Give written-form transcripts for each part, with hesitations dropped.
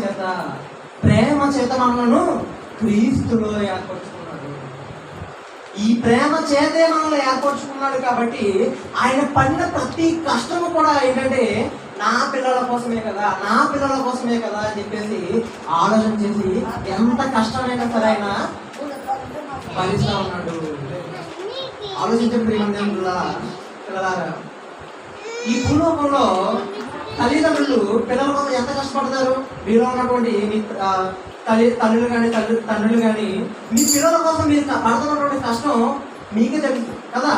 చేత, ప్రేమ చేత మనలను క్రీస్తులో ఏర్పరచుకున్నాడు. ఈ ప్రేమ చేతే మనల్ని ఏర్పరచుకున్నాడు కాబట్టి ఆయన పడిన ప్రతి కష్టము కూడా ఏంటంటే నా పిల్లల కోసమే కదా, నా పిల్లల కోసమే కదా అని చెప్పేసి ఆలోచన చేసి ఎంత కష్టమైనా సరే ఆయన భరిస్తా ఉన్నాడు. ఆలోచించండి పిల్లలారా, ఈ భూలోకంలో తల్లిదండ్రులు పిల్లల కోసం ఎంత కష్టపడతారు? మీలో ఉన్నటువంటి తల్లులు కానీ తండ్రులు కానీ మీ పిల్లల కోసం మీరు పడుతున్నటువంటి కష్టం మీకే తెలుసు కదా.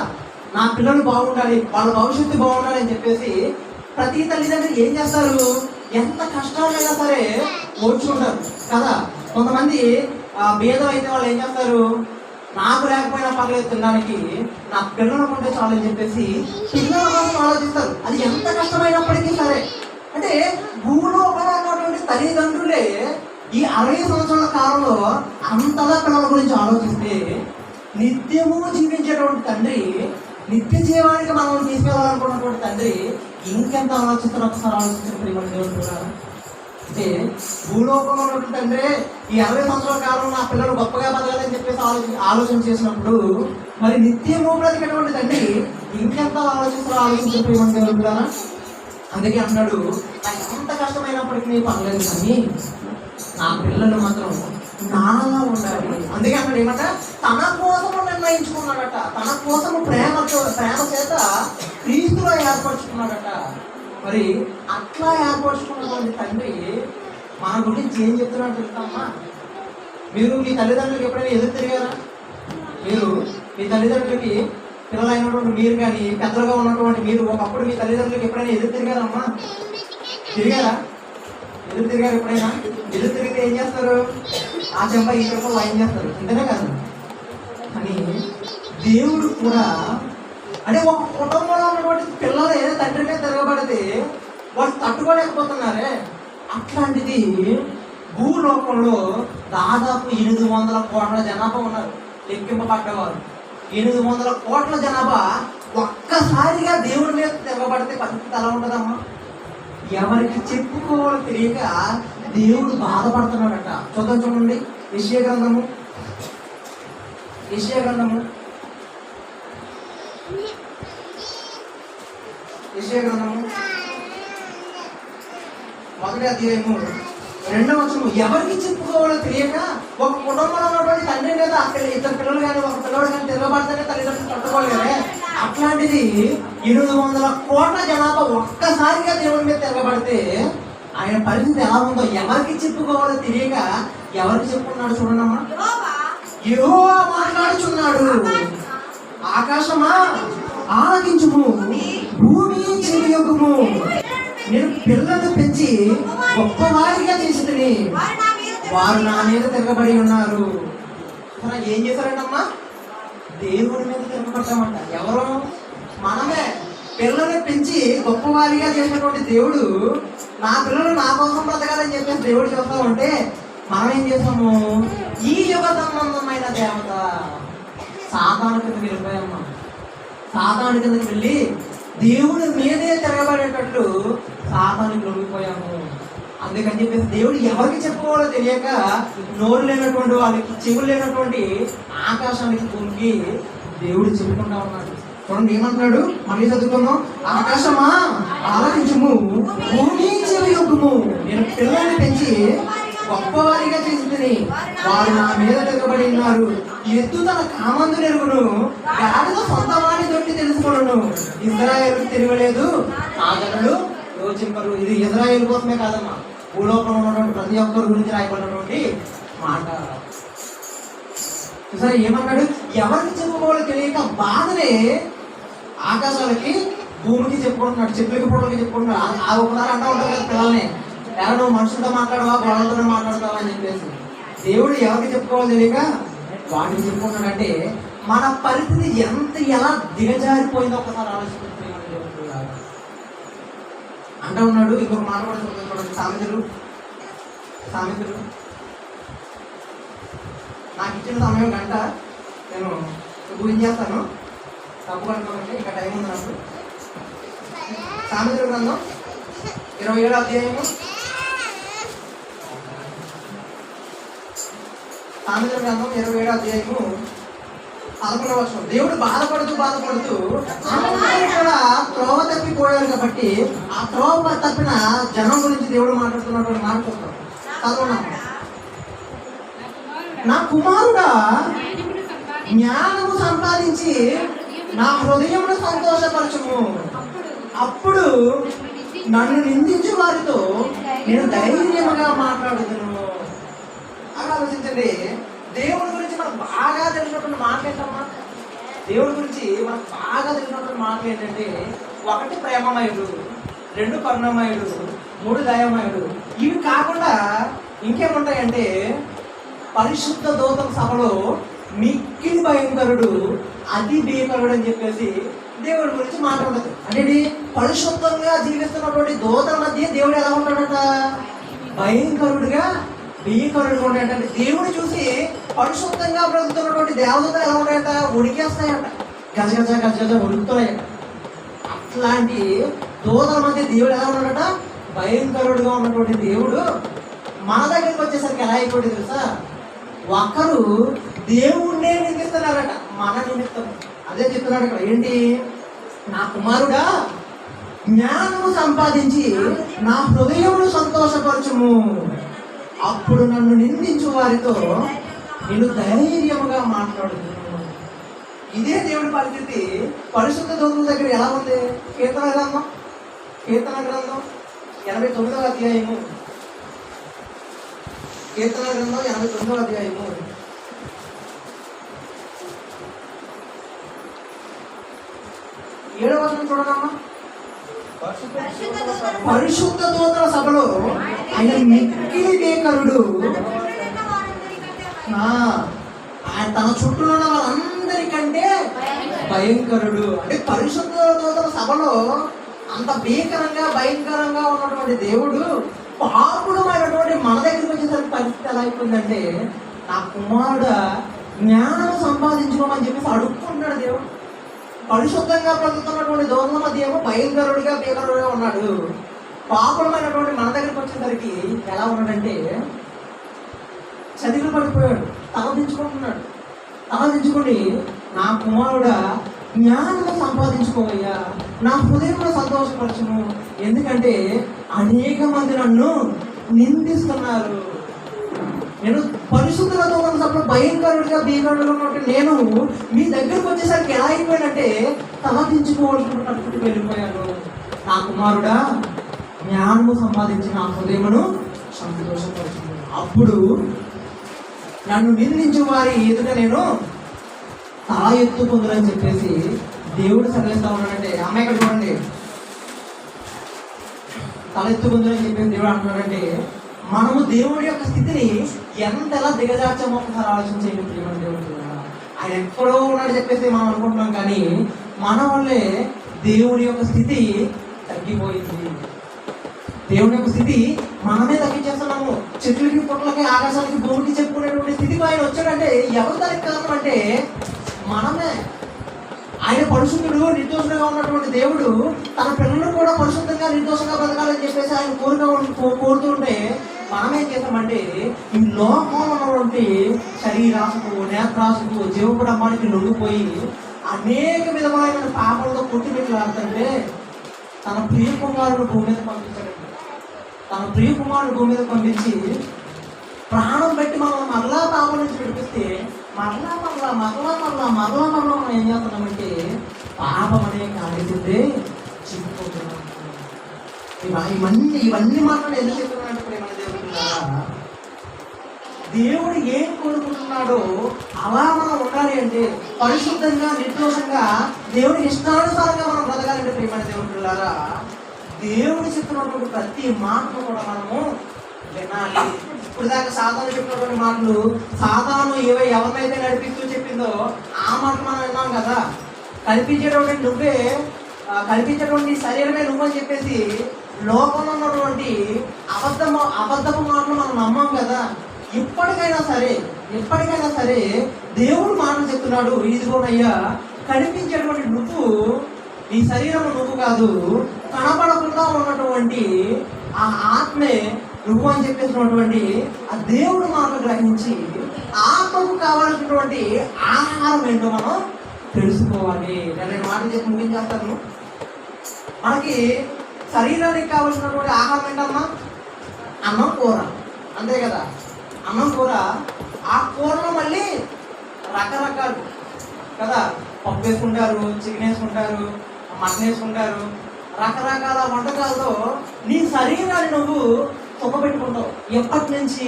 నా పిల్లలు బాగుండాలి, వాళ్ళ భవిష్యత్తు బాగుండాలి అని చెప్పేసి ప్రతి తల్లిదండ్రులు ఏం చేస్తారు? ఎంత కష్టాలైనా సరే ఓర్చుకుంటారు కదా. కొంతమంది భేదం అయితే వాళ్ళు ఏం చేస్తారు? నాకు లేకపోయినా పర్లేదు తినడానికి, నా పిల్లలకు ఉంటే చాలు అని చెప్పేసి పిల్లల కోసం ఆలోచిస్తారు. అది ఎంత కష్టమైనప్పటికీ సరే. అంటే భూలోకంలో ఉన్నటువంటి తల్లిదండ్రులే ఈ 60 సంవత్సరాల కాలంలో అంతగా పిల్లల గురించి ఆలోచిస్తే, నిత్యము జీవించేటువంటి తండ్రి, నిత్య జీవానికి మనం తీసుకెళ్ళాలనుకున్నటువంటి తండ్రి ఇంకెంత ఆలోచిస్తారు? ఒకసారి ఆలోచించండి మన దేవుడు కూడా. అంటే భూలోకంలో ఉన్నటువంటి తండ్రి ఈ 60 సంవత్సరాల కాలంలో నా పిల్లలు గొప్పగా బతకాలని చెప్పేసి ఆలోచన చేసినప్పుడు, మరి నిత్యము బ్రతికేటువంటి తండ్రి ఇంకెంత ఆలోచించండి మన దేవుడు కూడా. అందుకే అన్నాడు, నాకు ఎంత కష్టమైనప్పటికీ పర్లేదు కానీ నా పిల్లలు మాత్రం నాలా ఉండాలి. అందుకే అన్నాడు ఏమంట, తన కోసము నిర్ణయించుకున్నాడట, తన కోసము ప్రేమ చేత క్రీస్తులో ఏర్పరచుకున్నాడట. మరి అట్లా ఏర్పరచుకున్నటువంటి తండ్రి మన గురించి ఏం చెప్తున్నాడు చెప్తామా? మీరు మీ తల్లిదండ్రులకి ఎప్పుడైనా ఎదురు తిరిగారా? మీరు మీ తల్లిదండ్రులకి పిల్లలైనటువంటి మీరు కానీ పెద్దలుగా ఉన్నటువంటి మీరు ఒకప్పుడు మీ తల్లిదండ్రులకి ఎప్పుడైనా ఎదురు తిరిగారమ్మా? తిరిగారా? ఎదురు తిరిగారు ఎప్పుడైనా? ఎదురు తిరిగితే ఏం చేస్తారు? ఆ చెంప ఈ చెంప లైన్ చేస్తారు, అంతేనే కాదు. కానీ దేవుడు కూడా అంటే ఒక కుటుంబంలో ఉన్నటువంటి పిల్లలే తండ్రిగా తిరగబడితే వాళ్ళు తట్టుకోలేకపోతున్నారే. అట్లాంటిది భూలోకంలో దాదాపు 800 కోట్ల జనాభా ఉన్నారు, లెక్కింపబడ్డవారు. 800 కోట్ల జనాభా ఒక్కసారిగా దేవుడి మీద తిరగబడితే పరిస్థితి ఎలా ఉంటుందమ్మా? ఎవరికి చెప్పుకోవాలో తెలియక దేవుడు బాధపడుతున్నాడట. చూడండి యెషయా గ్రంథము మొదటి అధ్యాయము 2వ వచనం. ఎవరికి చెప్పుకోవాలో తెలియక ఒక కుటుంబంలో ఉన్నటువంటి తండ్రి మీద అక్కడ 2 పిల్లలు కానీ ఒక పిల్లడు కానీ తిరగబడితేనే తల్లిదండ్రులు తట్టుకోలేరే. అట్లాంటిది 800 కోట్ల జనాభా ఒక్కసారిగా దేవుడి మీద తిరగబడితే ఆయన పరిస్థితి ఎలా ఉందో ఎవరికి చెప్పుకోవాలో తెలియక ఎవరికి చెప్పుకున్నాడు చూడమ్మా. యెహోవా మాట్లాడుచున్నాడు, ఆకాశమా ఆలకించుము, భూమి చెవియొగ్గుము. నేను పిల్లలను పెంచి గొప్పవారిగా చేసి వారు నా మీద తిరగబడి ఉన్నారు. ఏం చేశారంటమ్మా? దేవుడి మీద తిరగబడ్డామంట. ఎవరు? మనమే. పిల్లల్ని పెంచి గొప్పవారిగా చేసినటువంటి దేవుడు నా పిల్లలు నా కోసం బ్రతకాలని చెప్పేసి దేవుడు చెప్తామంటే మనం ఏం చేస్తాము? ఈ యుగ సంబంధమైన దేవత సాతాను కిందకి వెళ్ళిపోయామ్మా. సాతాను కిందకి వెళ్ళి దేవుడి మీదే తిరగబడేటట్లు సాతానికి లొంగిపోయాము. అందుకని చెప్పేసి దేవుడు ఎవరికి చెప్పుకోవాలో తెలియక నోరు లేనటువంటి వాళ్ళకి, చెవులు లేనటువంటి ఆకాశానికి భూమికి దేవుడు చెప్పుకుంటా ఉన్నాడు. చూడండి ఏమంటున్నాడు, మళ్ళీ చదువుకుందాం. ఆకాశమా ఆలకించుము, భూమి చెవియొగ్గుము. నేను పిల్లల్ని పెంచి గొప్పవారిగా చేసి వారు నా మీద తిరగబడి ఉన్నారు. ఎద్దు తన కామందు నెరుగును, గాడిద సొంత వాడి దొట్టి తెలుసుకును. ఇజ్రాయేలు తిరగలేదు, నా జనులు యోచింపరు. ఇది ఇజ్రాయేల్ కోసమే కాదమ్మా, భూలోకంలో ఉన్నటువంటి ప్రతి ఒక్కరి గురించి రాయబడినటువంటి మాట. సరే ఏమన్నాడు? ఎవరికి చెప్పుకోవాలో తెలియక బాధనే ఆకాశాలకి భూమికి చెప్పుకుంటున్నాడు, చెట్లకి పొడలకి చెప్పుకుంటున్నాడు. ఆ ఒకసారి అంటూ ఉంటారు కదా పిల్లల్ని, ఎవరు నువ్వు మనుషులతో మాట్లాడవా గొడవలతో మాట్లాడతావా అని చెప్పేసి. దేవుడు ఎవరికి చెప్పుకోవాలో తెలియక వాటికి చెప్పుకుంటాడంటే మన పరిస్థితి ఎలా దిగజారిపోయిందో ఒకసారి ఆలోచించుకుంటే అంటూ ఉన్నాడు. ఇంకొక మాట కూడా చూడండి, సామెతలు. నాకు ఇచ్చిన సమయం గంట, నేను ఊహించేస్తాను, తప్పు కనుకోకండి, ఇంకా టైం ఉంది నాకు. సామెతల గ్రంథం 27వ అధ్యాయము సామెతల గ్రంథం 27వ అధ్యాయము 11వ వచనం. దేవుడు బాధపడుతూ అందరూ కూడా త్రోవ తప్పిపోయారు కాబట్టి ఆ త్రోవ తప్పిన జనం గురించి దేవుడు మాట్లాడుతున్నటువంటి మాట చూస్తాం. చదవడం, నా కుమారుడా జ్ఞానము సంపాదించి నా హృదయమును సంతోషపరచుము, అప్పుడు నన్ను నిందించు వారితో నేను ధైర్యముగా మాట్లాడుతున్నాను. అని ఆలోచించండి. దేవుడి గురించి మనకు బాగా తెలిసినటువంటి మాటలు ఏంటమ్మా? దేవుడి గురించి మనకు బాగా తెలిసినటువంటి మాటలు ఏంటంటే, 1 ప్రేమమయుడు, 2 కరుణమయుడు, 3 దయామయుడు. ఇవి కాకుండా ఇంకేముంటాయంటే, పరిశుద్ధ దూతల సభలో మిక్కిలి భయంకరుడు, అతి భీకరుడు అని చెప్పేసి దేవుడి గురించి మాట్లాడదు. అంటే పరిశుద్ధంగా జీవిస్తున్నటువంటి దూతల మధ్య దేవుడు ఎలా ఉంటాడట? భయంకరుడుగా, భీకరుడుగా ఉంటాడంటే. దేవుడు చూసి పరిశుద్ధంగా బ్రతుకుతున్నటువంటి దేవతలు ఎలా ఉంటాయట? ఉడికేస్తాయట, గజగజ గజగజ ఉడుకుతాయట. అట్లాంటి దూతల మధ్య దేవుడు ఎలా ఉన్నాడట? భయంకరుడుగా ఉన్నటువంటి దేవుడు మన దగ్గరికి వచ్చేసరికి ఎలా అయిపోయింది తెలుసా? ఒకరు దేవుణ్ణే నిందిస్తున్నారట, మన నిమిత్తం. అదే చెప్తున్నాడు ఇక్కడ. ఏంటి? నా కుమారుడా జ్ఞానము సంపాదించి నా హృదయమును సంతోషపరచుము, అప్పుడు నన్ను నిందించు వారితో నేను ధైర్యముగా మాట్లాడుతున్నాను. ఇదే దేవుడి పరిస్థితి పరిశుద్ధ దూతల దగ్గర ఎలా ఉంది? కీర్తన గ్రంథం 89వ అధ్యాయము. కీర్తన గ్రంథం 89వ అధ్యాయము 7వ వచనం చూడమ్మా. పరిశుద్ధ దూతల సభలో ఆయన మిక్కిలి భీకరుడు, ఆయన తన చుట్టూ ఉన్న వాళ్ళందరికంటే భయంకరుడు. అంటే పరిశుద్ధ దూతల సభలో అంత భయంకరంగా ఉన్నటువంటి దేవుడు పాపుడమైనటువంటి మన దగ్గరికి వచ్చేసరికి పరిస్థితి ఎలా అయిపోయిందంటే, నా కుమారుడు జ్ఞానం సంపాదించుకోమని చెప్పేసి అడుక్కుంటున్నాడు దేవుడు. పరిశుద్ధంగా బ్రతుకుతున్నటువంటి దూతల మధ్య ఏమో భయంకరుడిగా భీకరుడిగా ఉన్నాడు. పాపుడమైనటువంటి మన దగ్గరికి వచ్చేసరికి ఎలా ఉన్నాడంటే చదివి పడిపోయాడు, తలదించుకొని నా కుమారుడా జ్ఞానం సంపాదించుకోవయ్యా, నా హృదయంలో సంతోషపరచును, ఎందుకంటే అనేక మంది నన్ను నిందిస్తున్నారు. నేను పరిశుద్ధుల దూతల సభలో భయంకరుడిగా భీకరుడుగా ఉన్నట్టు నేను మీ దగ్గరకు వచ్చేసరికి ఎలా అయిపోయానంటే తలదించుకోవాల్సినట్టు వెళ్ళిపోయాను. నా కుమారుడా జ్ఞానము సంపాదించి నా హృదయమును సంతోషపరచును, అప్పుడు నన్ను నిందించు వారి ఎదుట నేను తల ఎత్తుకుందని చెప్పేసి దేవుడు సరళిస్తా ఉన్నాడంటే. అమ్మాయి ఇక్కడ చూడండి, తల ఎత్తుకుందని చెప్పేసి దేవుడు అంటున్నాడంటే, మనము దేవుడి యొక్క స్థితిని ఎంతలా దిగజార్చామో ఒకసారి ఆలోచించేయండి. ప్రియమైన దేవుడు ఆయన ఎక్కడో ఉన్నాడు చెప్పేసి మనం అనుకుంటున్నాం, కానీ మన వల్లే దేవుడి యొక్క స్థితి తగ్గిపోయింది. దేవుడి యొక్క స్థితి మనమే తగ్గించేస్తున్నాము. చెట్లకి, పుట్లకి, ఆకాశానికి, భూమికి చెప్పుకునేటువంటి స్థితికి ఆయన వచ్చాడంటే ఎవరు దానికి కారణం అంటే మనమే. ఆయన పరిశుద్ధుడు, నిర్దోషంగా ఉన్నటువంటి దేవుడు తన పిల్లలు కూడా పరిశుద్ధంగా నిర్దోషంగా బ్రతకాలని చెప్పేసి ఆయన కోరుతుంటే మనం ఏం చేస్తామంటే ఈ లోకంలో ఉన్నటువంటి శరీరాశకు, నేత్రాశకు, జీవకుడమ్మానికి లొంగిపోయి అనేక విధమైన పాపలతో కొట్టిమెట్లాడుతుంటే తన ప్రియ కుమారుడు భూమి మీద పంపించాడండి. తన ప్రియ కుమారుడు భూమి మీద పంపించి ప్రాణం పెట్టి మనం మరలా పాపం నుంచి విడిపిస్తే మరలా మనం ఏం చేస్తున్నామంటే పాపం అనే కాలేజీ చిక్కుకుంటున్నాం. ఇవన్నీ మాత్రం ఎందుకు చెప్తున్నాడంటే ప్రేమ దేవుడు ఏం కోరుకుంటున్నాడో అలా మనం ఉండాలి అంటే పరిశుద్ధంగా, నిర్దోషంగా, దేవుడి ఇష్టానుసారంగా మనం బ్రతకాలంటే ప్రేమ దేవుడులారా దేవుడు చెప్పినటువంటి ప్రతి మాటను కూడా మనము వినాలి. ఇప్పుడు దాకా సాతాను చెప్పినటువంటి మాటలు, సాతాను ఎవరినైతే నడిపిస్తూ చెప్పిందో ఆ మాటలు మనం విన్నాం కదా. కల్పించేటువంటి శరీరమే నువ్వని చెప్పేసి లోకంలో ఉన్నటువంటి అబద్ధపు మాటలు మనం నమ్మం కదా. ఎప్పటికైనా సరే దేవుడు మాటలు చెప్తున్నాడు. ఇదిగోనయ్యా కనిపించేటువంటి నువ్వు, ఈ శరీరం నువ్వు కాదు, కనపడకుండా ఉన్నటువంటి ఆ ఆత్మే నువ్వు అని చెప్పేసినటువంటి ఆ దేవుడు మాటలు గ్రహించి ఆత్మకు కావాల్సినటువంటి ఆహారం ఏంటో మనం తెలుసుకోవాలి. నేను మాట చెప్పి ముగించేస్తాను. మనకి శరీరానికి కావాల్సినటువంటి ఆహారం ఏంటమ్మా? అన్నం కూర, అంతే కదా. అన్నం కూర, ఆ కూరలో మళ్ళీ రకరకాలు కదా. పప్పు వేసుకుంటారు, చికెన్ వేసుకుంటారు, మటన్ వేసుకుంటారు, రకరకాల వంటకాలతో నీ శరీరాన్ని నువ్వు తొక్కబెట్టుకుంటావు. ఎప్పటి నుంచి?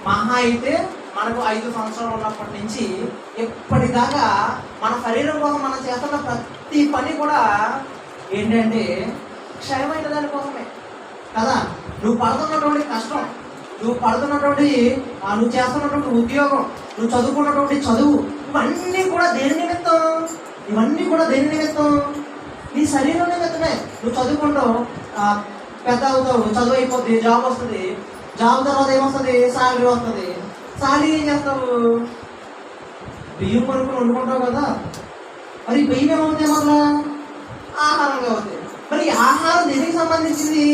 మహా అయితే మనకు 5 సంవత్సరాలు ఉన్నప్పటి నుంచి ఎప్పటిదాకా మన శరీరం కోసం మనం చేస్తున్న ప్రతి పని కూడా ఏంటంటే క్షయమైన దానికోసమే కదా. నువ్వు పడుతున్నటువంటి కష్టం, నువ్వు చేస్తున్నటువంటి ఉద్యోగం, నువ్వు చదువుకున్నటువంటి చదువు, ఇవన్నీ కూడా దేని నిమిత్తం? నీ శరీరం నిమిత్తమే. నువ్వు చదువుకుంటావు, పెద్ద అవుతావు, చదువు అయిపోతుంది, జాబ్ వస్తుంది, జాబ్ తర్వాత ఏమొస్తుంది? శాలరీ వస్తుంది. శాలరీ ఏం చేస్తావు? బియ్యం కొనుక్కొని వండుకుంటావు కదా. మరి బియ్యం ఏమవుతాయి? మళ్ళా ఆహారంగా అవుతాయి. మరి ఆహారం దేనికి సంబంధించింది?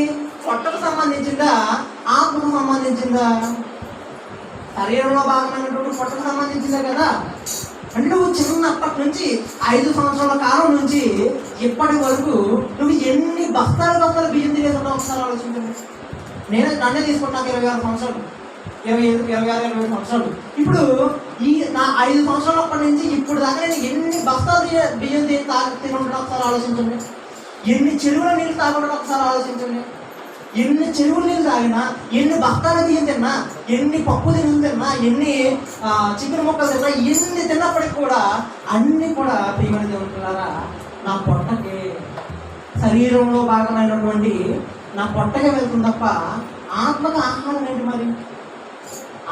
పొట్టకు సంబంధించిందా? ఆత్మకు సంబంధించిందా? శరీరంలో భాగమైనటువంటి పొట్టకు సంబంధించిందా కదా. అంటే నువ్వు చిన్నప్పటి నుంచి 5 సంవత్సరాల కాలం నుంచి ఇప్పటి వరకు నువ్వు ఎన్ని బస్తాలు బియ్యం తినేస్తున్నావు ఒకసారి ఆలోచించండి. నన్నే తీసుకుంటాను 26 సంవత్సరాలు, 26 సంవత్సరాలు. ఇప్పుడు ఈ నా 5 సంవత్సరాలప్పటి నుంచి ఇప్పుడు దాకా నేను ఎన్ని బస్తాలు బియ్యం తినుంటాను ఒకసారి ఆలోచించండి. ఎన్ని చెరువుల నీళ్ళు తాగుంటాను ఒకసారి ఆలోచించండి. ఎన్ని చెరువుల నీళ్ళు తాగినా, ఎన్ని బస్తాలు బియ్యం తిన్నా, ఎన్ని పప్పు తిన్నా, ఎన్ని చికెన్ ముక్కలు తిన్నా, ఎన్ని తిన్నప్పటికి కూడా అన్ని కూడా ప్రియమైన దేవులారా నా పొట్టకే, శరీరంలో భాగమైనటువంటి నా పొట్టకే వెళ్తుంది తప్ప ఆత్మకు ఆహారం ఏంటి? మరి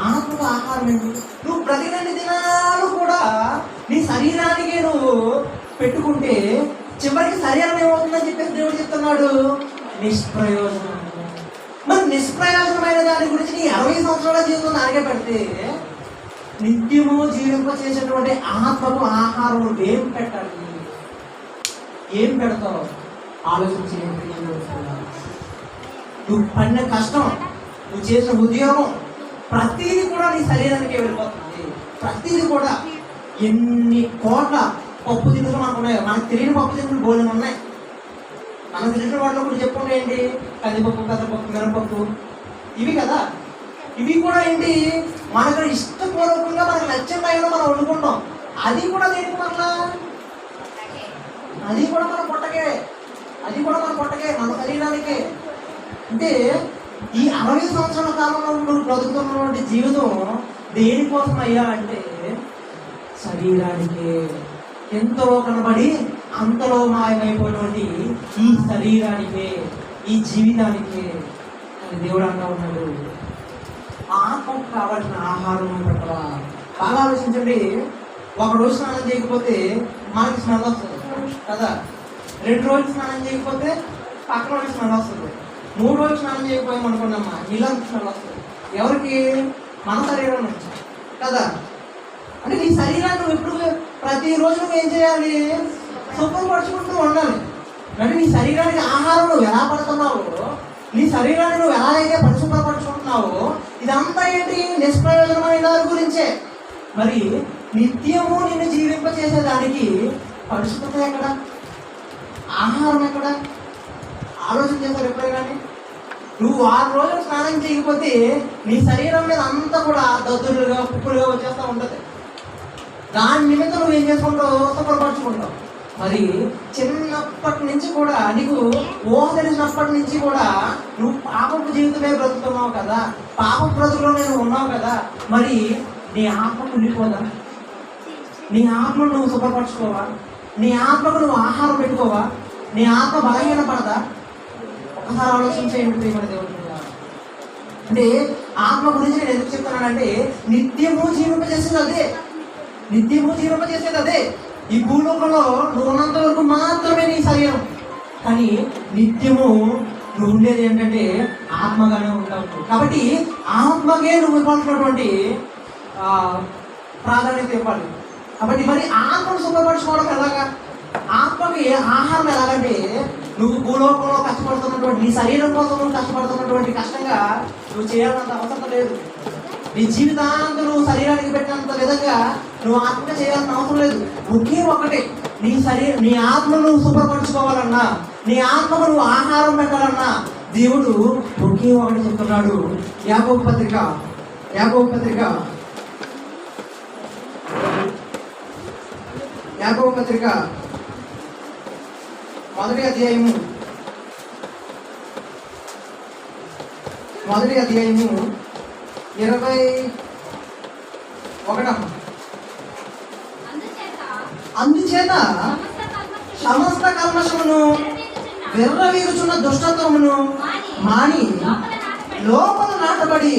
ఆత్మకు ఆహారం ఏంటి? నువ్వు ప్రతిదన్ని దినాలు కూడా నీ శరీరానికి నువ్వు పెట్టుకుంటే చివరికి శరీరం ఏమవుతుందని చెప్పేసి దేవుడు చెప్తున్నాడు, నిష్ప్రయోజనం. మరి నిష్ప్రయోజనమైన దాని గురించి నీ 60 సంవత్సరాల జీవితం దానికే పెడితే నిత్యము జీవింప చేసేటువంటి ఆత్మకు ఆహారం ఏం పెట్టాలి? ఏం పెడతావు? ఆలోచించి నువ్వు పడిన కష్టం, నువ్వు చేసిన ఉద్యోగం, ప్రతిదీ కూడా నీ శరీరానికి వెళ్ళిపోతుంది. ప్రతిదీ కూడా ఎన్ని కోట్ల పప్పు దినుసులు మనకు ఉన్నాయి. మనకు తెలియని పప్పు దినుసులు బోల్డెన్ ఉన్నాయి. మనకు తెలిసిన వాటిలో కూడా చెప్పుకుంటే ఏంటి? కందిపప్పు, పెసరపప్పు, మినపప్పు, ఇవి కదా. ఇవి కూడా ఏంటి? మనకు ఇష్టపూర్వకంగా మనకు నచ్చిన టైంలో మనం వండుకుంటాం. అది కూడా దేనికి? మరలా అది కూడా మన పొట్టకే, మన శరీరానికే. అంటే ఈ 60 సంవత్సరాల కాలంలో నువ్వు బ్రతుకుతున్నటువంటి జీవితం దేనికోసం అయ్యా అంటే శరీరానికే. ఎంతలో కనబడి అంతలో మాయమైపోయినటువంటి ఈ శరీరానికే, ఈ జీవితానికే అని దేవుడు అంటా ఉన్నాడు. ఆత్మకు కావాల్సిన ఆహారం పెట్టవా? బాగా ఆలోచించండి. ఒక రోజు స్నానం చేయకపోతే మనకి స్మెల్ వస్తుంది కదా. 2 రోజులు స్నానం చేయకపోతే పక్కన వాళ్ళకి స్మెల్ వస్తుంది. 3 రోజులు స్నానం చేయకపోయాం అనుకున్నామ్మా, ఇల్లంతా స్మెల్ వస్తుంది. ఎవరికి? మన శరీరం నుంచి కదా. అంటే నీ శరీరాన్ని నువ్వు ఎప్పుడు ప్రతిరోజు నువ్వు ఏం చేయాలి? శుభ్రపరచుకుంటూ ఉండాలి. అంటే నీ శరీరానికి ఆహారం నువ్వు ఎలా పడుతున్నావో, నీ శరీరాన్ని నువ్వు ఎలా అయితే పరిశుభ్రపరచుకుంటున్నావో, ఇదంతా ఏంటి? నిష్ప్రయోజనమైన దాని గురించే. మరి నిత్యము నిన్ను జీవింపచేసేదానికి పరిశుభ్రత ఎక్కడ? ఆహారం ఎక్కడ? ఆలోచన చేశారు ఎప్పుడే కానీ? నువ్వు 6 రోజులు స్నానం చేయకపోతే నీ శరీరం మీద అంతా కూడా దద్దులుగా, కుప్పులుగా వచ్చేస్తూ ఉంటుంది. దాని నిమిత్తం నువ్వు ఏం చేసుకుంటావు? శుభ్రపరచుకుంటావు. మరి చిన్నప్పటి నుంచి కూడా నీకు ఊహ తెలిసినప్పటి నుంచి కూడా నువ్వు పాపపు జీవితమే బ్రతుకుతున్నావు కదా, పాప బ్రతుకులో నేను ఉన్నావు కదా. మరి నీ ఆత్మ ఉండిపోదా? నీ ఆత్మను నువ్వు శుభ్రపరచుకోవా? నీ ఆత్మకు నువ్వు ఆహారం పెట్టుకోవా? నీ ఆత్మ బలహీన పడదా? ఒకసారి ఆలోచించేయండి ప్రియమైన దేవుడు. అంటే ఆత్మ గురించి నేను ఎందుకు చెప్తున్నానంటే నిత్యము జీవింపజేసేది అదే, ఈ భూలోకంలో నువ్వు ఉన్నంత వరకు మాత్రమే నీ శరీరం. కానీ నిత్యము నువ్వు ఉండేది ఏంటంటే ఆత్మగానే ఉంటావు. కాబట్టి ఆత్మకే నువ్వు ఇవ్వాల్సినటువంటి ప్రాధాన్యత ఇవ్వాలి. కాబట్టి మరి ఆత్మను శుభ్రపరచుకోవడం ఎలాగా? ఆత్మకి ఆహారం ఎలాగంటే నువ్వు భూలోకంలో కష్టపడుతున్నటువంటి నీ శరీరం కోసం నువ్వు కష్టపడుతున్నటువంటి కష్టంగా నువ్వు చేయాలన్నంత అవసరం లేదు. నీ జీవితాంతం నువ్వు శరీరానికి పెట్టినంత విధంగా నువ్వు ఆత్మగా చేయాల్సిన అవసరం లేదు. ఒకే ఒకటే, నీ ఆత్మను నువ్వు శుభ్రపరచుకోవాలన్నా, నీ ఆత్మకు నువ్వు ఆహారం పెట్టాలన్నా దేవుడు ఒకే ఒకటి చెప్తున్నాడు. యాకోబు పత్రిక 1వ అధ్యాయము 21. అందుచేత సమస్త కల్మషమును విర్రవీగుచున్న దుష్టత్వమును మాని లోపల నాటబడి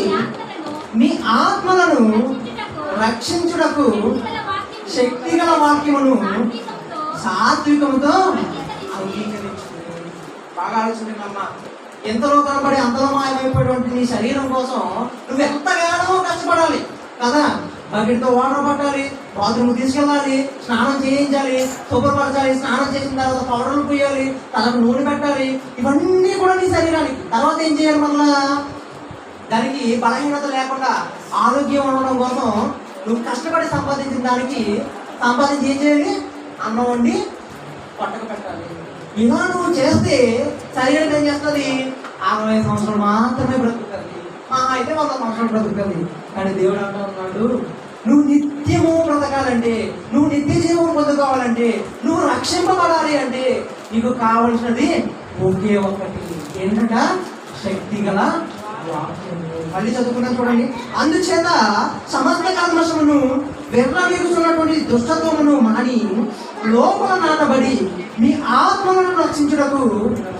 మీ ఆత్మలను రక్షించుటకు శక్తిగల వాక్యమును సాత్వికముతో అంగీకరించుకుని. బాగా ఆలోచించండి. ఎంతలో కనబడి అంతలో మాయమైపోయేటువంటి నీ శరీరం కోసం నువ్వు ఎంతగానో కష్టపడాలి కదా. బకెట్తో వాటర్ పట్టాలి, బాత్రూమ్ తీసుకెళ్ళాలి, స్నానం చేయించాలి, శుభ్రపరచాలి, స్నానం చేసిన తర్వాత పౌడర్లు పోయాలి, తలకు నూనె పెట్టాలి. ఇవన్నీ కూడా నీ శరీరానికి. తర్వాత ఏం చేయాలి? మళ్ళా దానికి బలహీనత లేకుండా ఆరోగ్యం ఉండడం కోసం నువ్వు కష్టపడి సంపాదించిన దానికి సంపాదించి ఏం చేయాలి? అన్నం వండి పట్టక పెట్టాలి. ఇలా నువ్వు చేస్తే శరీరం ఏం చేస్తుంది? 60 సంవత్సరాలు మాత్రమే బ్రతుకుతుంది, అయితే 100 సంవత్సరాలు బ్రతుకుతుంది. కానీ దేవుడు అంటూ ఉన్నాడు, నువ్వు నిత్యము బ్రతకాలంటే, నువ్వు నిత్య జీవం పొందుకోవాలంటే, నువ్వు రక్షింపబడాలి అంటే నీకు కావలసినది ఒకే ఒక్కటి. ఏంటంట? శక్తిగల వాక్యము. మళ్ళీ చదువుకున్నాను చూడండి. అందుచేత సమస్త కల్మషమును విర్రవీగుచున్నటువంటి దుష్టత్వమును మాని లోపల నాటబడి మీ ఆత్మలను రక్షించుటకు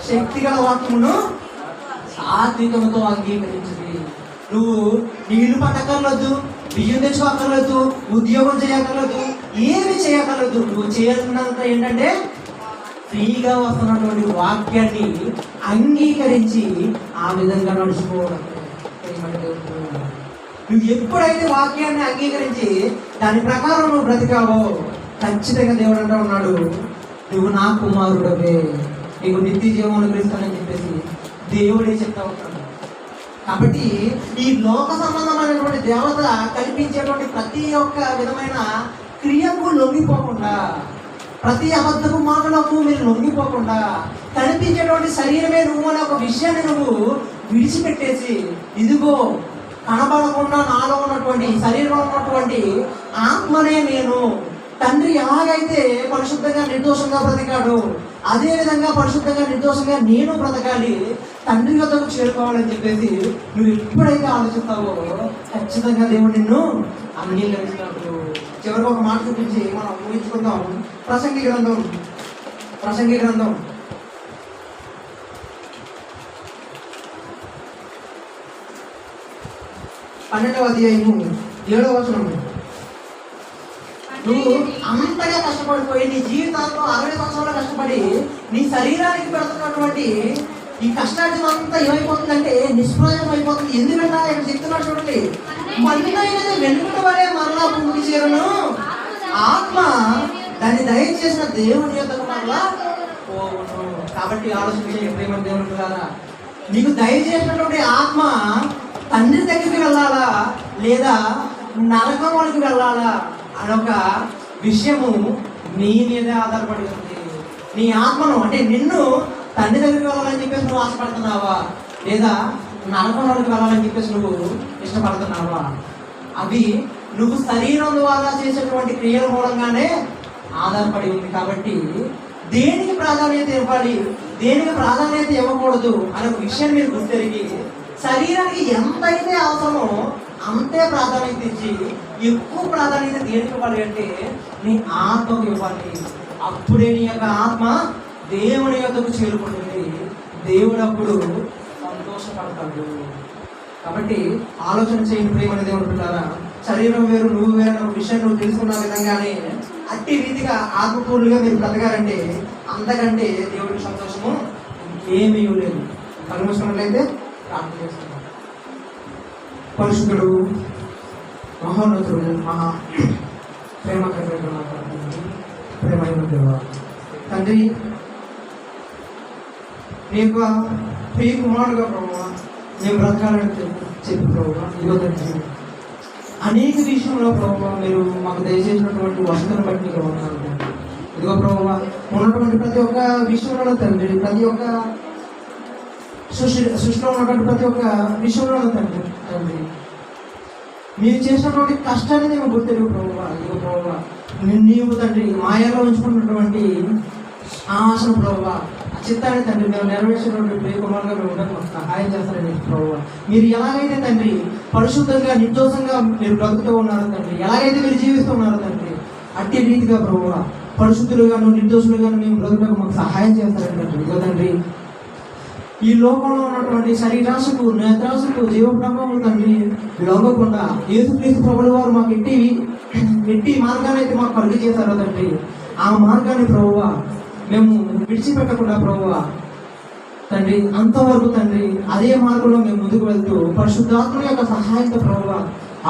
శక్తిగల వాక్యమును సాత్వికముతో అంగీకరించింది. నువ్వు నీళ్లు పట్టక్కర్లేదు, బియ్యం తెచ్చుకోక్కర్లేదు, ఉద్యోగం చేయక్కర్లేదు, ఏమి చేయక్కర్లేదు. నువ్వు చేయాల్సినంత ఏంటంటే ఫ్రీగా వస్తున్నటువంటి వాక్యాన్ని అంగీకరించి ఆ విధంగా నడుచుకోవడం. నువ్వు ఎప్పుడైతే వాక్యాన్ని అంగీకరించి దాని ప్రకారం నువ్వు బ్రతికావో ఖచ్చితంగా దేవుడు అంటూ ఉన్నాడు, నువ్వు నా కుమారుడవే, నీకు నిత్య జీవం అనుగ్రహిస్తానని చెప్పేసి దేవుడే చెప్తా ఉంటాడు. కాబట్టి ఈ లోక సంబంధమైనటువంటి దేవత కల్పించేటువంటి ప్రతి ఒక్క విధమైన క్రియకు లొంగిపోకుండా, ప్రతి అబద్ధపు మాటలకు మీరు లొంగిపోకుండా, కనిపించేటువంటి శరీరమే నువ్వు అనే ఒక విషయాన్ని నువ్వు విడిచిపెట్టేసి, ఇదిగో కనబడకుండా నాలో ఉన్నటువంటి శరీరంలో ఉన్నటువంటి ఆత్మనే నేను, తండ్రి ఎలాగైతే పరిశుద్ధంగా నిర్దోషంగా బ్రతికాడు అదే విధంగా పరిశుద్ధంగా నిర్దోషంగా నేను బ్రతకాలి, తండ్రి వద్దకు చేరుకోవాలని చెప్పేసి నువ్వు ఎప్పుడైతే ఆలోచిస్తావో ఖచ్చితంగా దేవుడు నిన్ను అంగీకరిస్తాడు. చివరికి ఒక మాట చూపించి మనం ఊహించుకుందాం. ప్రసంగి గ్రంథం 12వ అధ్యాయము 7వ వచనం. నువ్వు అంతగా కష్టపడిపోయి నీ జీవితాల్లో 60 సంవత్సరాలు కష్టపడి నీ శరీరానికి పెడుతున్నటువంటి ఈ కష్టార్జం అంతా ఏమైపోతుందంటే నిష్ప్రయోజనం అయిపోతుంది. ఎందుకంటే ఇక్కడ చెప్తున్నాడు చూడండి, మన్నైనది వెనుకటి వలె మరలా భూమికి చేరును, ఆత్మ దాన్ని దయచేసిన దేవుని యొద్దకు మరలా పోవును. కాబట్టి ఆలోచించే ప్రేమ దేవుని ద్వారా నీకు దయచేసినటువంటి ఆత్మ తండ్రి దగ్గరికి వెళ్ళాలా లేదా నరకంలోకి వెళ్ళాలా అదొక విషయము నీ మీదే ఆధారపడి ఉంది. నీ ఆత్మను అంటే నిన్ను తండ్రి దగ్గరికి వెళ్ళాలని చెప్పేసి నువ్వు ఆశపడుతున్నావా లేదా నరకంలోకి వెళ్ళాలని చెప్పేసి నువ్వు ఇష్టపడుతున్నావా? అవి నువ్వు శరీరం ద్వారా చేసేటువంటి క్రియల మూలంగానే ఆధారపడి ఉంది. కాబట్టి దేనికి ప్రాధాన్యత ఇవ్వాలి, దేనికి ప్రాధాన్యత ఇవ్వకూడదు అనే ఒక విషయాన్ని మీరు గుర్తెరిగి శరీరానికి ఎంతైతే అవసరమో అంతే ప్రాధాన్యత ఇచ్చి ఎక్కువ ప్రాధాన్యత దేనికి ఇవ్వాలి అంటే నీ ఆత్మకు ఇవ్వాలి. అప్పుడే నీ యొక్క ఆత్మ దేవుని యొద్దకు చేరుకుంటుంది. దేవుడు అప్పుడు సంతోషపడతాడు. కాబట్టి ఆలోచన చేయండి ప్రేమని దేవుడు అంటారా, శరీరం వేరు నువ్వు వేరు అనే విషయం నువ్వు తెలుసుకున్న విధంగానే అట్టి రీతిగా ఆత్మపూర్లుగా మీరు బ్రతకాలంటే అంతకంటే దేవుడికి సంతోషము ఏమీ లేదు. కలుసుకున్నట్లయితే ప్రార్థన చేస్తున్నాం. పరిశుద్ధుడు మహోన్నతుడు మహా ప్రేమ ప్రేమైన దేవ తండ్రి, నీకు ప్రియ కుమారుడుగా ప్రభావ మేము బ్రతకాలని చెప్పి ప్రభావ ఈరోజు అనేక విషయంలో ప్రభావ మీరు మాకు దయచేసినటువంటి వసతులను బట్టి మీకు వందనాలు తండ్రి. ఇదిగో ప్రభావ ఉన్నటువంటి ప్రతి ఒక్క విషయంలో తండ్రి, ప్రతి ఒక్క సృష్టిలో ఉన్నటువంటి ప్రతి ఒక్క విషయంలో తండ్రి మీరు చేసినటువంటి కష్టాన్ని మేము గుర్తెరుగు ప్రభావ. ఇదిగో ప్రభావ నీవు తండ్రి మాయలో ఉంచుకున్నటువంటి ఆశను ప్రభావ, ఆ చిత్తాన్ని తండ్రి మేము నెరవేర్చినటువంటి ప్రియకుమారుగా మేము ఉండడం మాకు సహాయం చేస్తారని ప్రభావ. మీరు ఎలాగైతే తండ్రి పరిశుద్ధంగా నిర్దోషంగా మీరు బ్రతుకుతూ ఉన్నారు తండ్రి, ఎలాగైతే మీరు జీవిస్తూ ఉన్నారు తండ్రి, అట్టి రీతిగా ప్రభావ పరిశుద్ధులుగాను నిర్దోషులుగాను మేము బ్రతుకుటకు మాకు సహాయం చేస్తారని తండ్రి. ఇదిగో తండ్రి ఈ లోకంలో ఉన్నటువంటి శరీరాశకు, నేత్రాశకు, జీవ ప్రభావం తండ్రి లొంగకుండా యేసుక్రీస్తు ప్రభుల వారు మాకు ఎట్టి మార్గాన్ని అయితే మాకు కలుగు చేశారో తండ్రి, ఆ మార్గాన్ని ప్రభువా మేము విడిచిపెట్టకుండా ప్రభువా తండ్రి అంతవరకు తండ్రి అదే మార్గంలో మేము ముందుకు వెళ్తూ పరిశుద్ధాత్మ యొక్క సహాయంతో ప్రభువా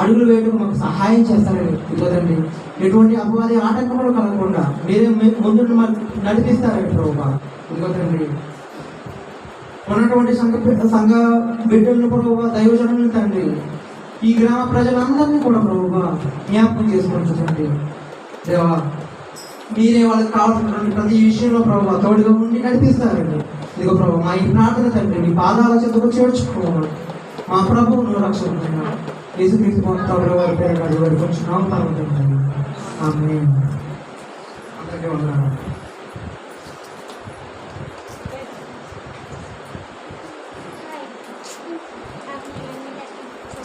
అడుగులు వేయడం మాకు సహాయం చేస్తారని ఇవ్వదండి. ఎటువంటి అపవాది ఆటంకములు కలగకుండా మీరే ముందు నడిపిస్తారని ప్రభువా ఇవ్వదండి. ఉన్నటువంటి సంఘ బిడ్డలను ప్రభువా, దైవజనులను తండ్రి, ఈ గ్రామ ప్రజలందరినీ కూడా ప్రభువా జ్ఞాపకం చేసుకుంటుందండి. దేవా మీరే వాళ్ళకి కావాల్సినటువంటి ప్రతి విషయంలో ప్రభావ తోడుగా ఉండి నడిపిస్తారండి. ఇదిగో ప్రభావ మా ఈ ప్రార్థన తండ్రి మీ పాదాల చెంతకు చేర్చుకోవాలి. మా ప్రభువును రక్షకుడున్నా యేసుక్రీస్తు ప్రభువు వారి పేరు కాదు వారి కొంచెం నామపరమండి. ఆమేన్. అందరికీ వందనాలు.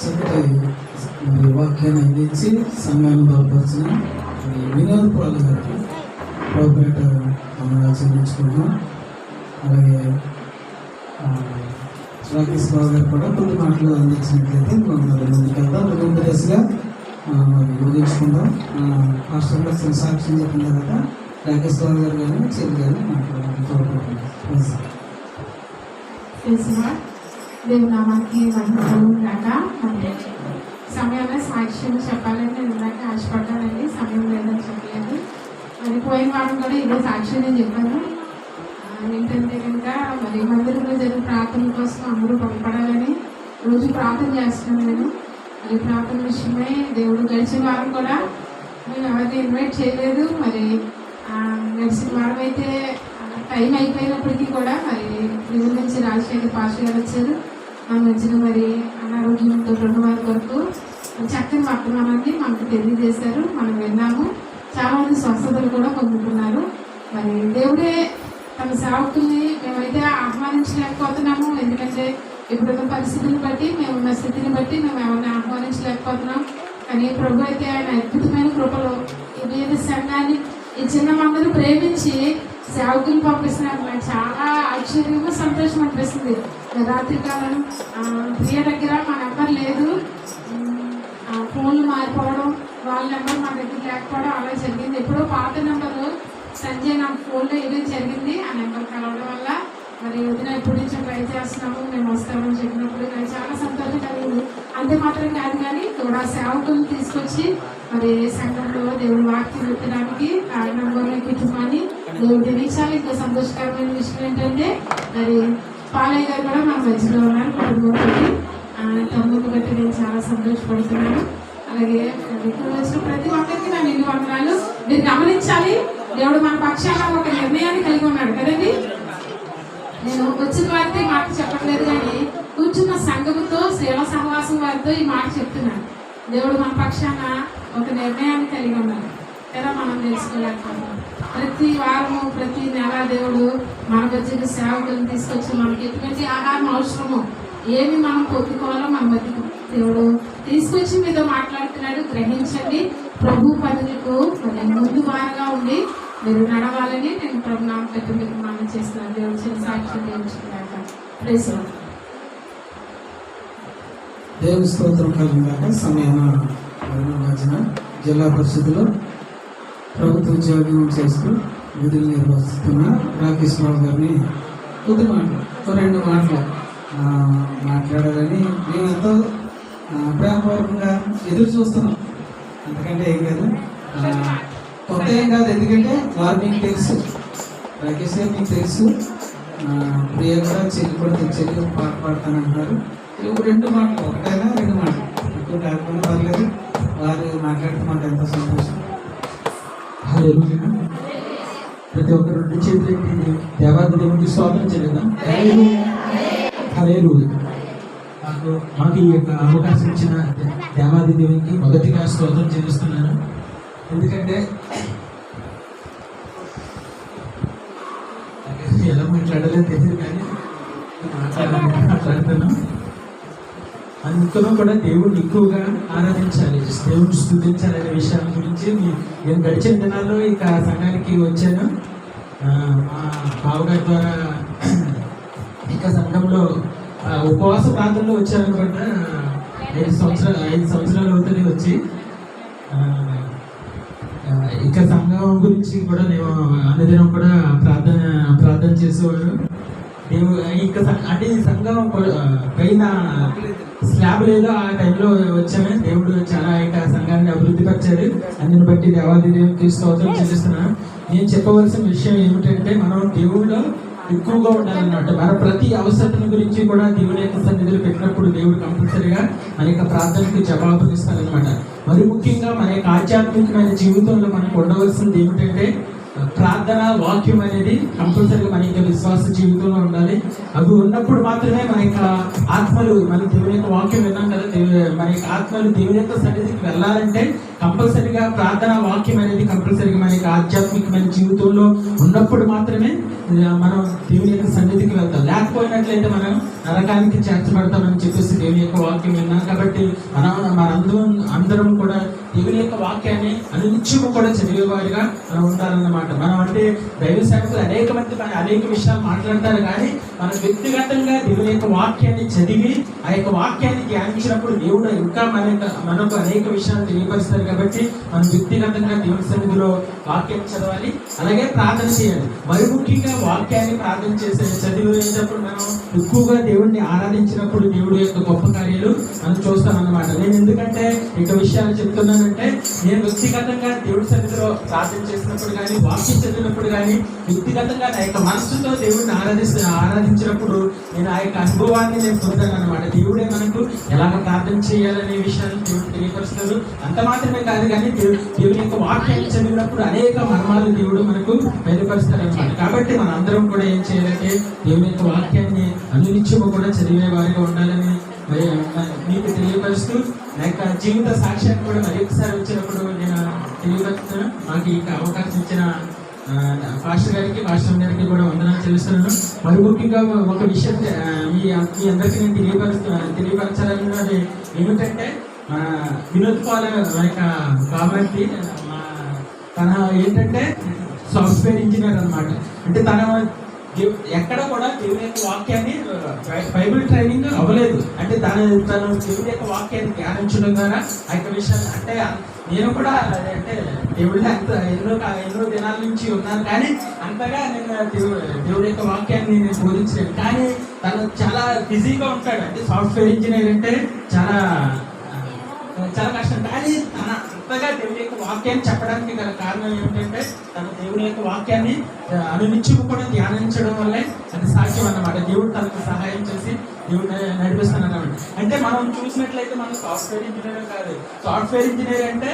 చక్కటి వాక్యాన్ని అందించి సమయాన్ని బలపరిచిన వినోద్ పాల్ గారికి ప్రభుపేట వందనాలు చెల్లించుకుంటున్నాం. అలాగే రాకేష్ బాబు గారు కూడా కొన్ని మాటలు అందించినట్లయితే మనం ముందుకెళ్దాం. ముందు దశగా ముగించుకుందాం. మాస్టర్ గారు సాక్ష్యం చెప్పిన తర్వాత రాకేష్ బాబు గారు కానీ చెల్లి గారు మాట్లాడాలని దేవునామానికి వందనాలు కాక. మరి సమయంలో సాక్ష్యం చెప్పాలని నేను ఇందాక ఆశపడ్డానండి, సమయం లేదని చెప్పలేదు. మరి పోయిన వారం కూడా ఇదే సాక్ష్యం నేను చెప్పాను. ఏంటంటే కనుక మరి మందిరంలో జరిగిన ప్రార్థన కోసం అందరూ బలపడాలని రోజు ప్రార్థన చేస్తున్నాను నేను. మరి ప్రార్థన విషయమై దేవుడు గడిచిన వారం కూడా మేము ఎవరిని ఇన్వైట్ చేయలేదు. మరి గడిచిన వారం అయితే టైం అయిపోయినప్పటికీ కూడా మరి నిధుల నుంచి రాజశేఖర్ పాస్టర్ గారు వచ్చారు. మా మధ్యన మరి అనారోగ్యంతో 2 వారి వరకు చక్కని వర్తమానాన్ని మనకు తెలియజేశారు. మనం విన్నాము. చాలా మంది స్వస్థతలు కూడా పొందుతున్నారు. మరి దేవుడే తన సేవకుల్ని మేమైతే ఆహ్వానించలేకపోతున్నాము. ఎందుకంటే ఇప్పుడున్న పరిస్థితిని బట్టి, మేమున్న స్థితిని బట్టి మేము ఎవరిని ఆహ్వానించలేకపోతున్నాం. కానీ ప్రభు అయితే ఆయన అద్భుతమైన కృపలో ఈ సంఘాన్ని ఈ చిన్న మందరూ ప్రేమించి సేవకులు పంపిస్తున్నారు. నాకు చాలా ఆశ్చర్యంగా సంతోషం అనిపిస్తుంది. రాత్రి కాలం ప్రియ దగ్గర మా నెంబర్ లేదు, ఫోన్లు మారిపోవడం, వాళ్ళ నెంబర్ మా దగ్గర లేకపోవడం అలా జరిగింది. ఎప్పుడో పాత నెంబరు సంజయ్ నాకు ఫోన్లో ఇదే జరిగింది. ఆ నెంబర్ కలవడం వల్ల మరి వదిన ఎప్పటి నుంచో ట్రై చేస్తున్నాము, మేము వస్తామని చెప్పినప్పుడు నాకు చాలా సంతోషం కలిగింది. అంతే మాత్రం కాదు కానీ కూడా సేవకులను తీసుకొచ్చి మరి సంఘంలో దేవుడి వాక్యం పెట్టడానికి కారణంగా కుటుంబాన్ని దేవుడు దీవించాలి. ఇంకా సంతోషకరమైన విషయం ఏంటంటే మరి పాలయ్య గారు కూడా మన మధ్యలో ఉన్నారు. కుటుంబంతో తమ్ముడిని బట్టి నేను చాలా సంతోషపడుతున్నాను. అలాగే ఇక్కడ వచ్చిన ప్రతి ఒక్కరికి నా నిండు వందనాలు. మీరు గమనించాలి, దేవుడు మన పక్షాన ఒక నిర్ణయాన్ని కలిగి ఉన్నాడు కదండి. నేను వచ్చిన వారితో ఈ మాట చెప్పట్లేదు కానీ కూర్చున్న సంఘముతో సేవ సహవాసం వారితో ఈ మాట చెప్తున్నాను. దేవుడు మన పక్షాన ఒక నిర్ణయాన్ని కలిగి ఉన్నాడు కదా, మనం తెలుసుకోలేకపోతున్నాం. ప్రతి వారము ప్రతి నెల దేవుడు మన మధ్యకి సేవకులను తీసుకొచ్చి మనకి ఎటువంటి ఆహారం అవసరమో ఏమి మనం పొందుకోవాలో మన మధ్యకు దేవుడు తీసుకొచ్చి మీతో మాట్లాడుతున్నాడు. గ్రహించండి, ప్రభు పనులకు ముందు వారగా ఉండి మీరు నడవాలని నేను ప్రభు నామ పెద్ద మీకు మనం చేస్తున్నాను. దేవుడు చిన్న సాక్షి దేవుడు దేవుని స్తోత్రం కలిగినాక సమయాన జిల్లా పరిషత్తులో ప్రభుత్వ ఉద్యోగం చేస్తూ విధులు నిర్వహిస్తున్న రాకేష్ బాబు గారిని కొద్ది మాటలు 2 మాటలు మాట్లాడాలని మేము ఎంతో ప్రేమపూర్వకంగా ఎదురు చూస్తున్నాం. అంతకంటే ఏం కాదు, కొత్త ఏం కాదు. ఎందుకంటే వారు మీకు తెలుసు, రాకేష్ గారు మీకు తెలుసు, ప్రియ కూడా చెల్లి కూడా చెల్లి పాట పాడతానంటున్నారు. 2 మాటలు, ఒకటైనా 2 మాటలు ఎక్కువ కాకుండా పర్లేదు. వారు మాట్లాడితే మాకు ఎంతో సంతోషం. హల్లెలూయా. ప్రతి ఒక్కరు రెండు చేతులెత్తి దేవాది దేవునికి స్తోత్రం చెల్లిద్దాం. హల్లెలూయా. మాకు ఈ యొక్క అవకాశం ఇచ్చిన దేవాది దేవునికి మొదటిగా స్తోత్రం చెల్లిస్తున్నాను. ఎందుకంటే ఎలా మాట్లాడాలో తెలియదు కానీ మాట్లాడుతున్నాను. అందులో కూడా దేవుడిని ఎక్కువగా ఆరాధించాలి, దేవుడిని స్తుతించాలి అనే విషయాల గురించి నేను గడిచిన దినాల్లో ఇక సంఘానికి వచ్చాను. మా బావగారి ద్వారా ఇక సంఘంలో ఉపవాస ప్రాంతంలో వచ్చాను అనుకుంటా. 5 సంవత్సరాలు అవుతుంది వచ్చి. ఇక సంఘం గురించి కూడా నేను అన్నదినం కూడా ప్రార్థన చేసేవాడు. ఇక అంటే ఈ సంఘం పైన స్లాబ్ లేదో ఆ టైంలో వచ్చాను. దేవుడు చాలా ఇక సంఘాన్ని అభివృద్ధి పరిచారు. అందుని బట్టి దేవాది దేవునికి స్తోత్రం చెల్లిస్తున్నాను. నేను చెప్పవలసిన విషయం ఏమిటంటే మనం దేవుడిలో ఎక్కువగా ఉండాలన్నమాట. మన ప్రతి అవసరం గురించి కూడా దేవుని యొక్క సన్నిధిలో పెట్టినప్పుడు దేవుడు కంపల్సరిగా మన యొక్క ప్రార్థనకి జవాబునిస్తారనమాట. మరి ముఖ్యంగా మన యొక్క ఆధ్యాత్మికమైన జీవితంలో మనకు ఉండవలసింది ఏమిటంటే ప్రార్థన, వాక్యం అనేది కంపల్సరీగా మన యొక్క విశ్వాస జీవితంలో ఉండాలి. అవి ఉన్నప్పుడు మాత్రమే మన యొక్క ఆత్మలు, మన దేవుని యొక్క వాక్యం విన్నాం కదా, మన యొక్క ఆత్మలు దేవుని యొక్క సన్నిధికి వెళ్ళాలంటే కంపల్సరీగా ప్రార్థన, వాక్యం అనేది కంపల్సరీగా మన యొక్క ఆధ్యాత్మికమైన జీవితంలో ఉన్నప్పుడు మాత్రమే మనం దేవుని యొక్క సన్నిధికి వెళ్తాం. లేకపోయినట్లయితే మనం నరకానికి చేర్చబడతామని చెప్పేసి దేవుని యొక్క వాక్యం విన్నాం. కాబట్టి అందరం కూడా దేవుని యొక్క వాక్యాన్ని అనునిత్యము కూడా చదివేవారిగా మనం ఉండాలన్నమాట. మనం అంటే దైవ సేవకులు అనేక విషయాలు మాట్లాడతారు, కానీ మనం వ్యక్తిగతంగా దేవుని యొక్క వాక్యాన్ని చదివి ఆ యొక్క వాక్యాన్ని ధ్యానించినప్పుడు దేవుడు ఇంకా మనకు అనేక విషయాలు తెలియపరుస్తారు. కాబట్టి మనం వ్యక్తిగతంగా దేవుని సన్నిధిలో వాక్యం చదవాలి, అలాగే ప్రార్థన చేయాలి. మరి ముఖ్యంగా వాక్యాన్ని ప్రార్థన చదివేటప్పుడు మనం ఎక్కువగా దేవుడిని ఆరాధించినప్పుడు దేవుడు యొక్క గొప్ప కార్యాలు మనం చూస్తామన్నమాట. నేను ఎందుకంటే ఇక విషయాలు చెప్తున్నానంటే, నేను వ్యక్తిగతంగా దేవుడి సన్నిధిలో ప్రార్థన చేసినప్పుడు కానీ, వాక్యం చదివినప్పుడు కానీ, వ్యక్తిగతంగా నా యొక్క మనస్సుతో దేవుడిని ఆరాధించినప్పుడు నేను ఆ యొక్క అనుభవాన్ని నేను పొందాను అనమాట. దేవుడే మనకు ఎలాగ ప్రార్థన చేయాలనే విషయాన్ని దేవుడు తెలియపరుస్తారు. అంత మాత్రమే కాదు, కానీ దేవుని యొక్క వాక్యాన్ని చదివినప్పుడు అనేక మర్మాలు దేవుడు మనకు బయలుపరుస్తారు అనమాట. కాబట్టి మన అందరం కూడా ఏం చేయాలంటే దేవుని యొక్క వాక్యాన్ని అనునిత్యము కూడా చదివే వారిగా ఉండాలని మీకు తెలియపరుస్తూ, నా యొక్క జీవిత సాక్ష్యాన్ని కూడా మరి ఒకసారి వచ్చినప్పుడు నేను తెలియపరుస్తున్నాను. మాకు ఈ అవకాశం ఇచ్చిన పాస్టర్ గారికి, పాస్టర్ గారికి కూడా వందనాలు చెల్లిస్తున్నాను. మరి ముఖ్యంగా ఒక విషయం మీ అందరికీ నేను తెలియపరచాలన్నది ఏమిటంటే, మన వినోద్ పాల్ మన యొక్క బాబాకి తన ఏంటంటే సాఫ్ట్వేర్ ఇంజనీర్ అనమాట. అంటే ఎక్కడ కూడా దేవుని యొక్క వాక్యాన్ని బైబిల్ ట్రైనింగ్ అవ్వలేదు. అంటే తను దేవుని యొక్క వాక్యాన్ని ధ్యానించడం ద్వారా ఆ యొక్క విషయాలు అంటే నేను కూడా అంటే దేవుడి ఎన్నో దినాల నుంచి ఉన్నాను, కానీ అంతగా నేను దేవుడి యొక్క వాక్యాన్ని నేను బోధించలేను. కానీ తను చాలా బిజీగా ఉంటాడు. అంటే సాఫ్ట్వేర్ ఇంజనీర్ అంటే చాలా కష్టం. కానీ తన అంతగా దేవుని యొక్క వాక్యాన్ని చెప్పడానికి గల కారణం ఏమిటంటే, తన దేవుని యొక్క వాక్యాన్ని అనునిత్యము కూడా ధ్యానించడం వల్లే అది సాధ్యం అన్నమాట. దేవుడు తనకు సహాయం చేసి దేవుడు నడిపిస్తానన్నమాట. అంటే మనం చూసినట్లయితే మనం సాఫ్ట్వేర్ ఇంజనీర్ కాదు. సాఫ్ట్వేర్ ఇంజనీర్ అంటే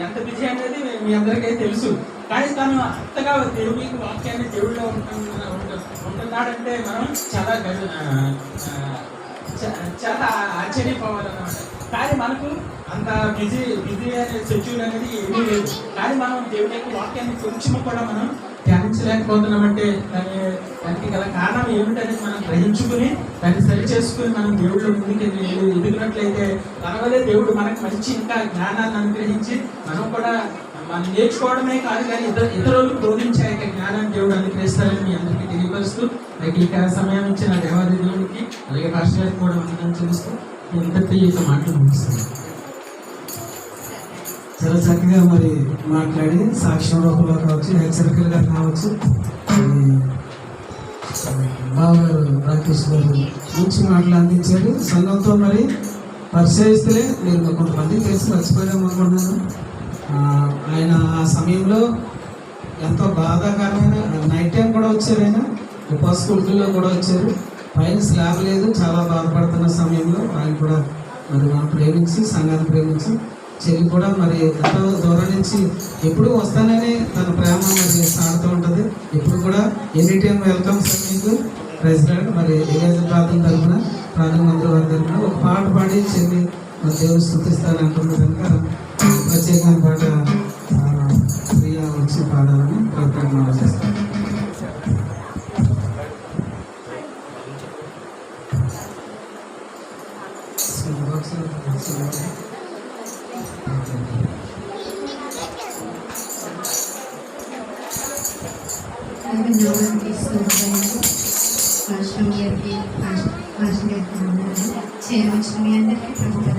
ఎంత బిజీ అనేది మీ అందరికీ తెలుసు. కానీ తను అంతగా దేవుని యొక్క వాక్యాన్ని దేవుడిలో ఉంటున్నాడంటే మనం చాలా ఆశ్చర్యపోవాలన్నమాట. కానీ మనకు అంత బిజీ అనే షెడ్యూల్ అనేది ఏమీ లేదు. కానీ మనం దేవుని యొక్క వాక్యాన్ని కొంచెం కూడా మనం ధ్యానించలేకపోతున్నామంటే దానికి గల కారణం ఏమిటనేది మనం గ్రహించుకుని దాన్ని సరి చేసుకుని మనం దేవుళ్ళు ముందుకు ఎదిగినట్లయితే దానివల్లే దేవుడు మనకు మంచి ఇంకా జ్ఞానాన్ని అనుగ్రహించి మనం కూడా మనం నేర్చుకోవడమే కాదు, కానీ ఇతరులకు బోధించే యొక్క జ్ఞానాన్ని దేవుడు అనుగ్రహిస్తారని మీ అందరికీ తెలియపరుస్తూ, నాకు ఈ సమయం ఇచ్చిన దేవాది దేవుడికి అలాగే పాస్టర్ గారికి కూడా వందనాలు చెల్లిస్తూ ఇంతటి ఈ మాటలు ముగిస్తాను. చాలా చక్కగా మరి మాట్లాడి సాక్ష్యం రూపంలో కావచ్చు, హెచ్చరికలుగా కావచ్చు, బావగారు రాకేష్ గారు మంచి మాటలు అందించారు. సంఘంతో మరి పరిచయిస్తులే నేను కొంతమంది తెలిసి మర్చిపోయాం అనుకుంటున్నాను. ఆయన ఆ సమయంలో ఎంతో బాధాకరమైన నైట్ టైం కూడా వచ్చారు. ఆయన ఉపవాస కుటుంబంలో కూడా వచ్చారు. పైన స్లాబ్ లేదు, చాలా బాధపడుతున్న సమయంలో ఆయన కూడా మరి మనం ప్రేమించి సంఘాన్ని ప్రేమించి చెల్లి కూడా మరి ఎంతో దూరం నుంచి ఎప్పుడు వస్తానని తన ప్రేమ మరి సాగుతూ ఉంటుంది. ఇప్పుడు కూడా ఎనీ టైం వెల్కమ్ సార్ మీకు. Praise Lord. మరి ఏదైతే ప్రార్థన తరఫున ప్రార్థన మందిరం వారి తరఫున ఒక పాట పాడి చెల్లి మరి దేవుడు స్తుతిస్తానంటుంది కనుక ప్రత్యేకమైన పాట ప్రియా వచ్చి పాడాలని ప్రయత్నం చేస్తాను. చేయవచ్చు. మీ అందరికీ ప్రభుత్వం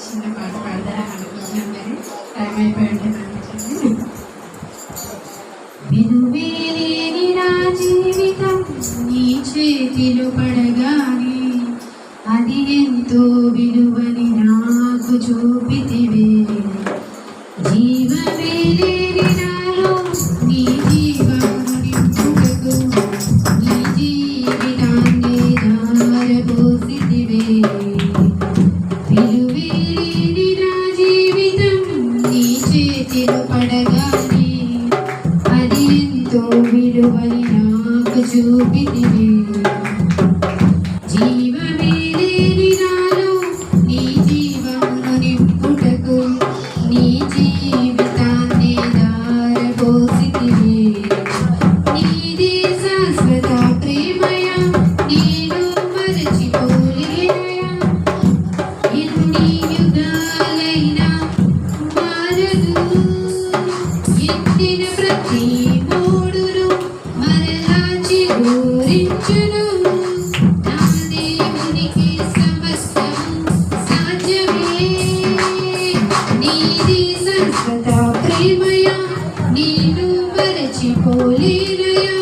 చిన్న పాట పాడతారా అనుకుంటున్నాం, మరి టైం అయిపోయింది అనిపించింది. వినువేలేని నా జీవితం నీ చేతిలో పడగానే అది ఎంతో విలువని నాకు చూపితివే. జీవమేలేని నాలో నీ జీవము నింపుటకు నీ జీవితాన్ని ధారపోసితివే. విలువేలేని నా జీవితం నీ చేతిలో పడగానే అది ఎంతో విలువని నాకు చూపితివే. జీవమేలేని నాలో నీ జీవమును నింపుటకు నీ జీవితాన్ని ధారపోసితివే. నీది శాశ్వత ప్రేమయ నేను మరచిపోలేనయా. ఎన్ని యుగాలైనా మారదు. ఎత్తిన ప్రతి మోడును మరలా చిగురించును. నా దేవునికి సమస్తము సాధ్యమే. నీది శాశ్వత ప్రేమయ నేను మరచిపోలేనయా.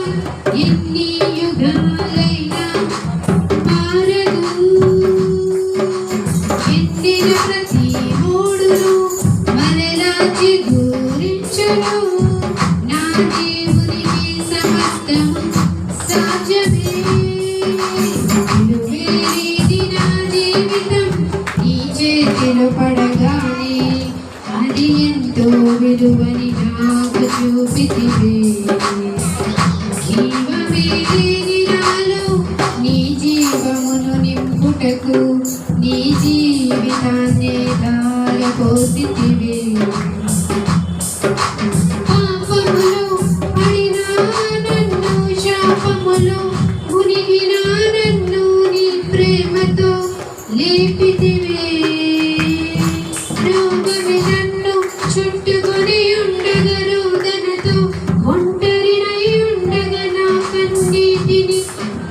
ఎన్ని యుగాలైనా మారదు. ఎత్తిన ప్రతి మోడును మరలా చిగురించును. నా దేవునికి సమస్తము సాధ్యమే. విలువేలేని నా జీవితం నీ చేతిలో పడగానే అది ఎంతో విలువని నాకు చూపితివే. జీవమేలేని నాలో నీ జీవమును నింపుటకు నీ జీవితాన్ని ధారపోసితివే. పాపములో పడినా నన్ను శాపములో మునిగినా నన్ను నీ ప్రేమతో లేపితివే. రోగమే నన్ను చుట్టుకొని ఉండగా రోదనతో ఒంటరినై ఉండగా నా కన్నీటిని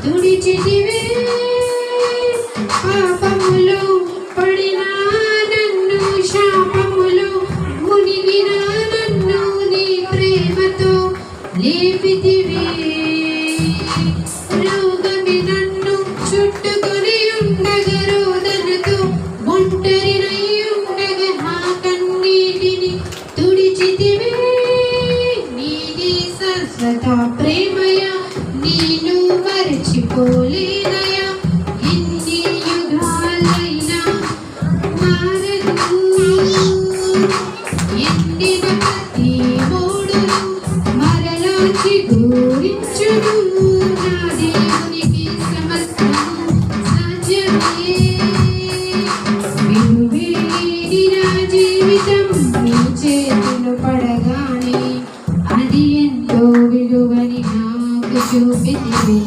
తుడిచితివే. పాపములో పడినా నన్ను శాపములో మునిగినా నన్ను నీ ప్రేమతో లేపితివే. రోగమే నన్ను చుట్టుకొని ఉండగా రోదనతో ఒంటరినై ఉండగా నా కన్నీటిని తుడిచితివే. నీది శాశ్వత ప్రేమయ నేను మరచిపోలేనయా. ఎన్ని యుగాలైనా మారదు. ఎండిన ప్రతి మోడును మరలా చిగురించును. నా దేవునికి సమస్తము సాధ్యమే. విలువేలేని నా జీవితం నీ చేతిలో పడగానే అది ఎంతో విలువని నాకు చూపితివే.